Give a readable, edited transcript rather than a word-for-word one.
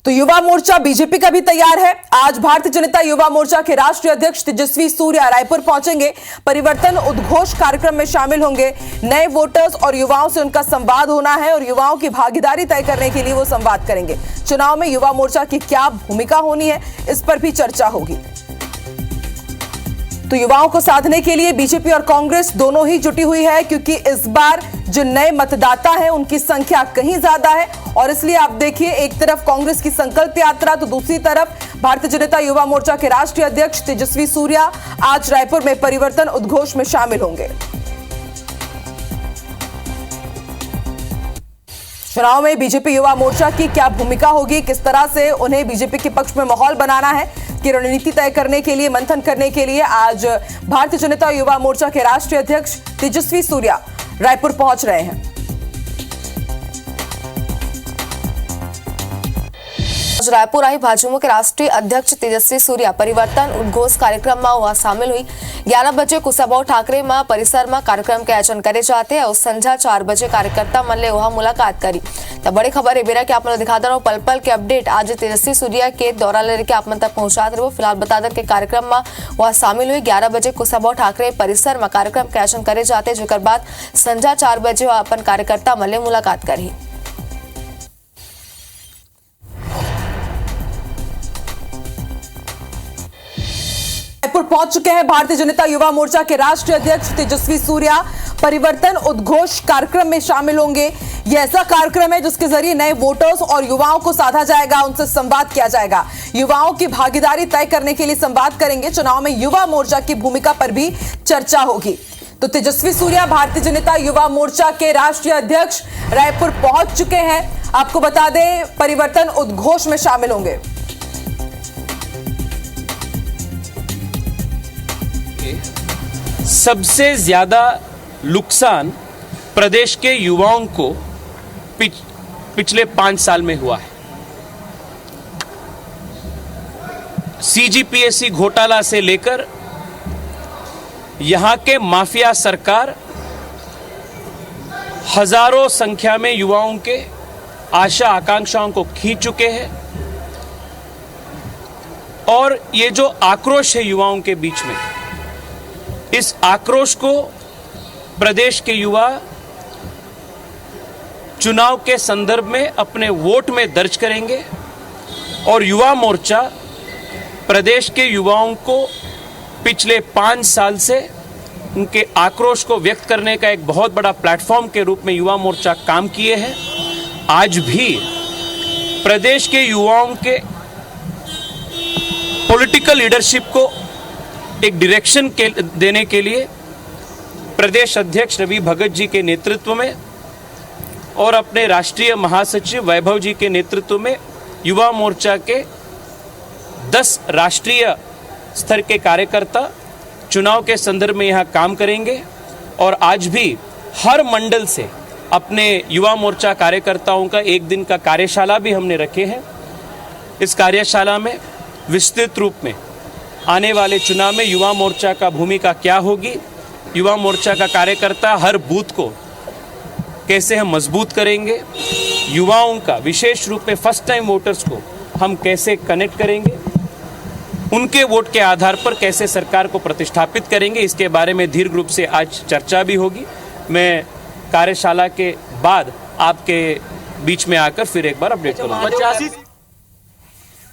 तो युवा मोर्चा बीजेपी का भी तैयार है। आज भारतीय जनता युवा मोर्चा के राष्ट्रीय अध्यक्ष तेजस्वी सूर्या रायपुर पहुंचेंगे। परिवर्तन उद्घोष कार्यक्रम में शामिल होंगे। नए वोटर्स और युवाओं से उनका संवाद होना है और युवाओं की भागीदारी तय करने के लिए वो संवाद करेंगे। चुनाव में युवा मोर्चा की क्या भूमिका होनी है, इस पर भी चर्चा होगी। तो युवाओं को साधने के लिए बीजेपी और कांग्रेस दोनों ही जुटी हुई है, क्योंकि इस बार जो नए मतदाता हैं उनकी संख्या कहीं ज्यादा है। और इसलिए आप देखिए, एक तरफ कांग्रेस की संकल्प यात्रा तो दूसरी तरफ भारतीय जनता युवा मोर्चा के राष्ट्रीय अध्यक्ष तेजस्वी सूर्या आज रायपुर में परिवर्तन उद्घोष में शामिल होंगे। चुनाव में बीजेपी युवा मोर्चा की क्या भूमिका होगी, किस तरह से उन्हें बीजेपी के पक्ष में माहौल बनाना है कि रणनीति तय करने के लिए, मंथन करने के लिए आज भारतीय जनता युवा मोर्चा के राष्ट्रीय अध्यक्ष तेजस्वी सूर्या रायपुर पहुंच रहे हैं। रायपुर आई भाजपा के राष्ट्रीय अध्यक्ष तेजस्वी सूर्या परिवर्तन उद्घोष कार्यक्रम में वह शामिल हुई। 11 बजे कुशाभाऊ ठाकरे में परिसर में कार्यक्रम के आयोजन करे जाते हैं और संध्या 4 बजे कार्यकर्ता मन ले वह मुलाकात करी। तो बड़ी खबर है बेरा कि आप दिखाता रहो पल पल के अपडेट। आज तेजस्वी सूर्या के दौरा लेके आप तक पहुंचाते रहो। फिलहाल बता दें कि कार्यक्रम में वह शामिल हुई। 11 बजे कुशाभाऊ ठाकरे परिसर में कार्यक्रम के आयोजन करे जाते, जेकर बाद संध्या 4 बजे वह अपन कार्यकर्ता मन ले मुलाकात करी। रायपुर पहुंच चुके हैं भारतीय जनता युवा मोर्चा के राष्ट्रीय अध्यक्ष तेजस्वी सूर्या। परिवर्तन उद्घोष कार्यक्रम में शामिल होंगे। यह ऐसा कार्यक्रम है जिसके जरिए नए वोटर्स और युवाओं को साधा जाएगा, उनसे संवाद किया जाएगा। युवाओं की भागीदारी तय करने के लिए संवाद करेंगे। चुनाव में युवा मोर्चा की भूमिका पर भी चर्चा होगी। तो तेजस्वी सूर्या भारतीय जनता युवा मोर्चा के राष्ट्रीय अध्यक्ष रायपुर पहुंच चुके हैं। आपको बता दें, परिवर्तन उद्घोष में शामिल होंगे। सबसे ज्यादा नुकसान प्रदेश के युवाओं को पिछले 5 साल में हुआ है। सीजीपीएससी घोटाला से लेकर यहां के माफिया सरकार हजारों संख्या में युवाओं के आशा आकांक्षाओं को खींच चुके हैं। और ये जो आक्रोश है युवाओं के बीच में, इस आक्रोश को प्रदेश के युवा चुनाव के संदर्भ में अपने वोट में दर्ज करेंगे। और युवा मोर्चा प्रदेश के युवाओं को पिछले 5 साल से उनके आक्रोश को व्यक्त करने का एक बहुत बड़ा प्लेटफॉर्म के रूप में युवा मोर्चा काम किए हैं। आज भी प्रदेश के युवाओं के पॉलिटिकल लीडरशिप को एक डायरेक्शन देने के लिए प्रदेश अध्यक्ष रवि भगत जी के नेतृत्व में और अपने राष्ट्रीय महासचिव वैभव जी के नेतृत्व में युवा मोर्चा के 10 राष्ट्रीय स्तर के कार्यकर्ता चुनाव के संदर्भ में यहाँ काम करेंगे। और आज भी हर मंडल से अपने युवा मोर्चा कार्यकर्ताओं का एक दिन का कार्यशाला भी हमने रखे हैं। इस कार्यशाला में विस्तृत रूप में आने वाले चुनाव में युवा मोर्चा का भूमिका क्या होगी, युवा मोर्चा का कार्यकर्ता हर बूथ को कैसे हम मजबूत करेंगे, युवाओं का विशेष रूप में फर्स्ट टाइम वोटर्स को हम कैसे कनेक्ट करेंगे, उनके वोट के आधार पर कैसे सरकार को प्रतिष्ठापित करेंगे, इसके बारे में दीर्घ रूप से आज चर्चा भी होगी। मैं कार्यशाला के बाद आपके बीच में आकर फिर एक बार अपडेट करूँगा।